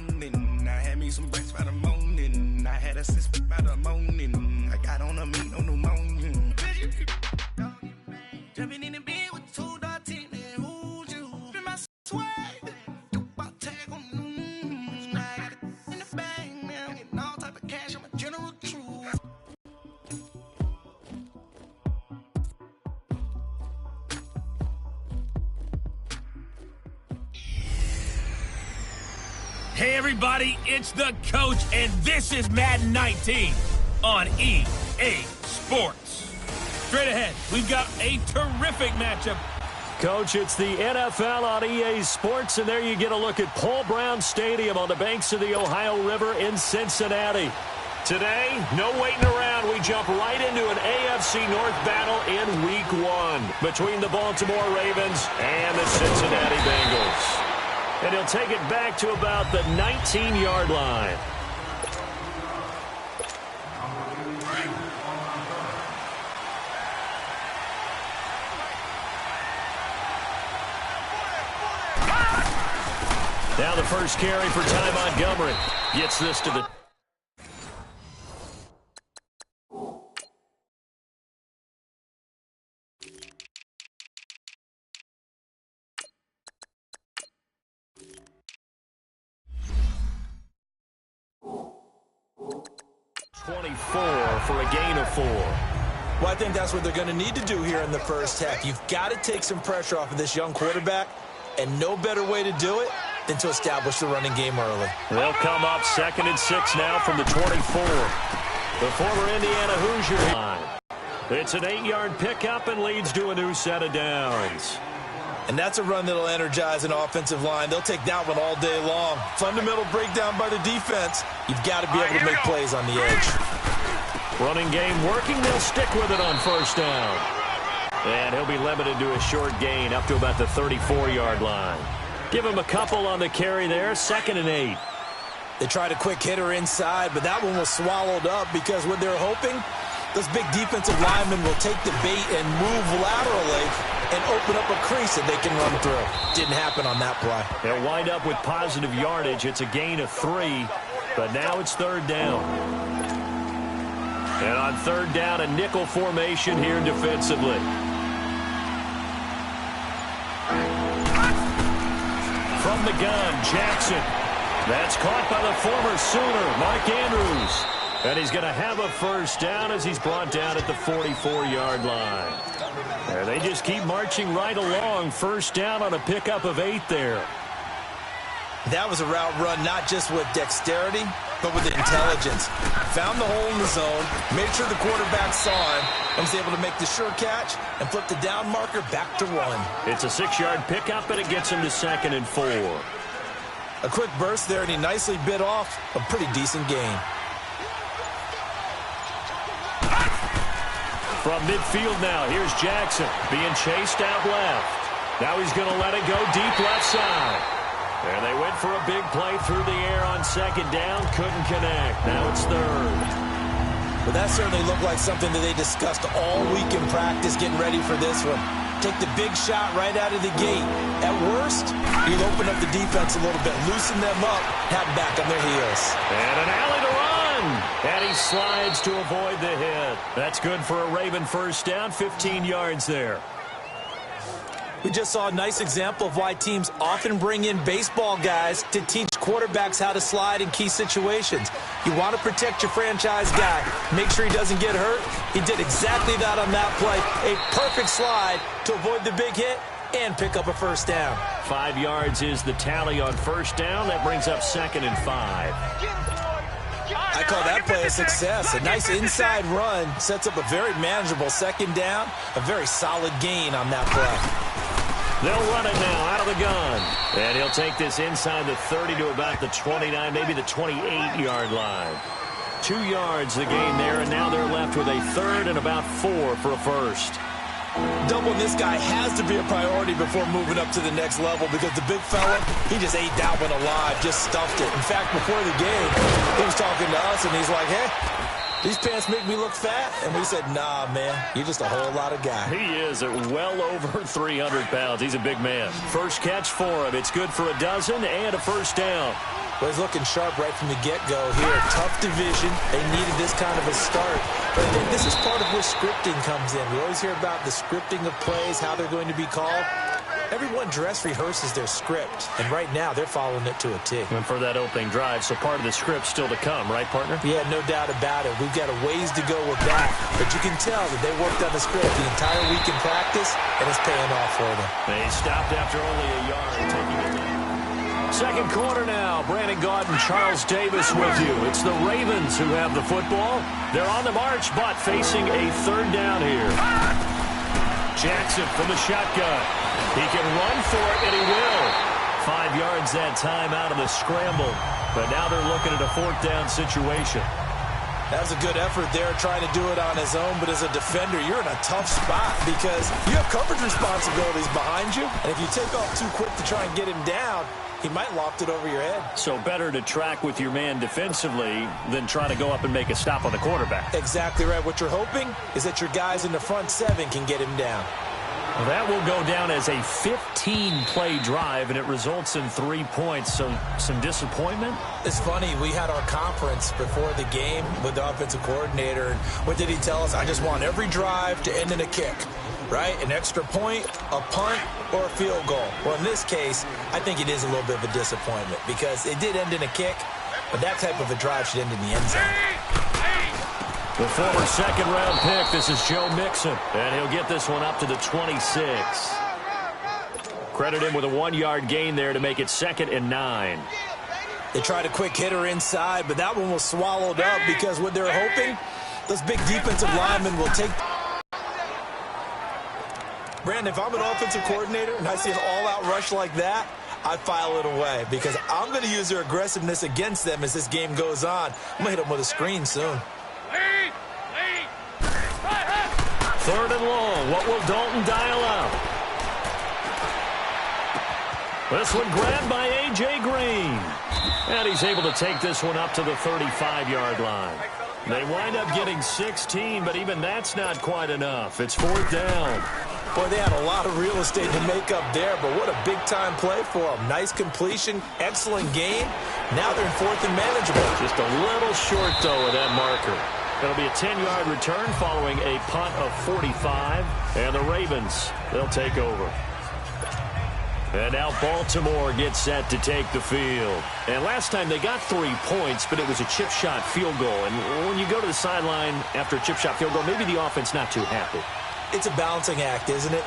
morning. I had me some breakfast by the morning. I had a six by the morning. I got on a meat, no pneumonia. Jumping in the bed with 2 dark teeth and who's you? In my swag. About tag on I got it in the bag, man. I'm getting all type of cash. I'm a general truth. Hey everybody, it's the coach, and this is Madden 19 on EA Sports. Straight ahead, we've got a terrific matchup. Coach, it's the NFL on EA Sports, and there you get a look at Paul Brown Stadium on the banks of the Ohio River in Cincinnati. Today, no waiting around. We jump right into an AFC North battle in Week 1 between the Baltimore Ravens and the Cincinnati Bengals. And he'll take it back to about the 19-yard line. Now the first carry for Ty Montgomery. Gets this to the... for a gain of 4. Well, I think that's what they're going to need to do here in the first half. You've got to take some pressure off of this young quarterback, and no better way to do it than to establish the running game early. They'll come up 2nd and 6 now from the 24. The former Indiana Hoosier line. It's an 8-yard pickup and leads to a new set of downs. And that's a run that'll energize an offensive line. They'll take that one all day long. Fundamental breakdown by the defense. You've got to be able to make plays on the edge. Running game working. They'll stick with it on first down. And he'll be limited to a short gain up to about the 34-yard line. Give him a couple on the carry there. 2nd and 8. They tried a quick hitter inside, but that one was swallowed up because what they're hoping, those big defensive linemen will take the bait and move laterally and open up a crease that they can run through. Didn't happen on that play. They'll wind up with positive yardage. It's a gain of 3, but now it's 3rd down. And on 3rd down, a nickel formation here defensively. From the gun, Jackson. That's caught by the former Sooner, Mark Andrews. And he's going to have a first down as he's brought down at the 44-yard line. There, they just keep marching right along. First down on a pickup of 8 there. That was a route run not just with dexterity, but with intelligence. Found the hole in the zone, made sure the quarterback saw him, and was able to make the sure catch and flip the down marker back to 1. It's a 6-yard pickup, and it gets him to 2nd and 4. A quick burst there, and he nicely bit off a pretty decent gain. From midfield now, here's Jackson being chased out left. Now he's going to let it go deep left side. And they went for a big play through the air on 2nd down. Couldn't connect. Now it's 3rd. Well, that certainly looked like something that they discussed all week in practice getting ready for this one. Take the big shot right out of the gate. At worst, you'll open up the defense a little bit, loosen them up, have them back on their heels. And an alley to run. And he slides to avoid the hit. That's good for a Raven first down, 15 yards there. We just saw a nice example of why teams often bring in baseball guys to teach quarterbacks how to slide in key situations. You want to protect your franchise guy. Make sure he doesn't get hurt. He did exactly that on that play. A perfect slide to avoid the big hit and pick up a first down. 5 yards is the tally on first down. That brings up 2nd and 5. I call that play a success. A nice inside run sets up a very manageable 2nd down. A very solid gain on that play. They'll run it now out of the gun. And he'll take this inside the 30 to about the 29, maybe the 28-yard line. 2 yards the gain there, and now they're left with a 3rd and about 4 for a first. Doubling this guy has to be a priority before moving up to the next level because the big fella, he just ate that one alive, just stuffed it. In fact, before the game, he was talking to us, and he's like, hey, these pants make me look fat. And we said, nah, man, you're just a whole lot of guy. He is at well over 300 pounds. He's a big man. First catch for him. It's good for a dozen and a first down. Well, he's looking sharp right from the get-go here. Tough division. They needed this kind of a start. But I think this is part of where scripting comes in. We always hear about the scripting of plays, how they're going to be called. Everyone dress rehearses their script, and right now they're following it to a T. And for that opening drive, so part of the script still to come, right, partner? Yeah, no doubt about it. We've got a ways to go with that, but you can tell that they worked on the script the entire week in practice, and it's paying off for them. They stopped after only a yard, taking it down. Second quarter now. Brandon Gaudin, Charles Davis with you. It's the Ravens who have the football. They're on the march, but facing a third down here. Jackson from the shotgun. He can run for it, and he will. 5 yards that time out of the scramble. But now they're looking at a fourth down situation. That was a good effort there, trying to do it on his own. But as a defender, you're in a tough spot because you have coverage responsibilities behind you. And if you take off too quick to try and get him down, he might loft it over your head. So better to track with your man defensively than try to go up and make a stop on the quarterback. Exactly right. What you're hoping is that your guys in the front seven can get him down. Well, that will go down as a 15-play drive, and it results in 3 points. So some disappointment? It's funny. We had our conference before the game with the offensive coordinator. And what did he tell us? I just want every drive to end in a kick, right? An extra point, a punt, or a field goal. Well, in this case, I think it is a little bit of a disappointment because it did end in a kick, but that type of a drive should end in the end zone. The former second-round pick, this is Joe Mixon, and he'll get this one up to the 26. Credit him with a 1-yard gain there to make it 2nd and 9. They tried a quick hitter inside, but that one was swallowed up because what they're hoping, those big defensive linemen will take. Brandon, if I'm an offensive coordinator and I see an all-out rush like that, I file it away because I'm going to use their aggressiveness against them as this game goes on. I'm going to hit them with a screen soon. Third and long. What will Dalton dial out? This one grabbed by A.J. Green. And he's able to take this one up to the 35-yard line. They wind up getting 16, but even that's not quite enough. It's 4th down. Boy, they had a lot of real estate to make up there, but what a big-time play for them. Nice completion, excellent game. Now they're in 4th and manageable. Just a little short, though, of that marker. It'll be a 10-yard return following a punt of 45. And the Ravens, they'll take over. And now Baltimore gets set to take the field. And last time they got 3 points, but it was a chip shot field goal. And when you go to the sideline after a chip shot field goal, maybe the offense not too happy. It's a balancing act, isn't it?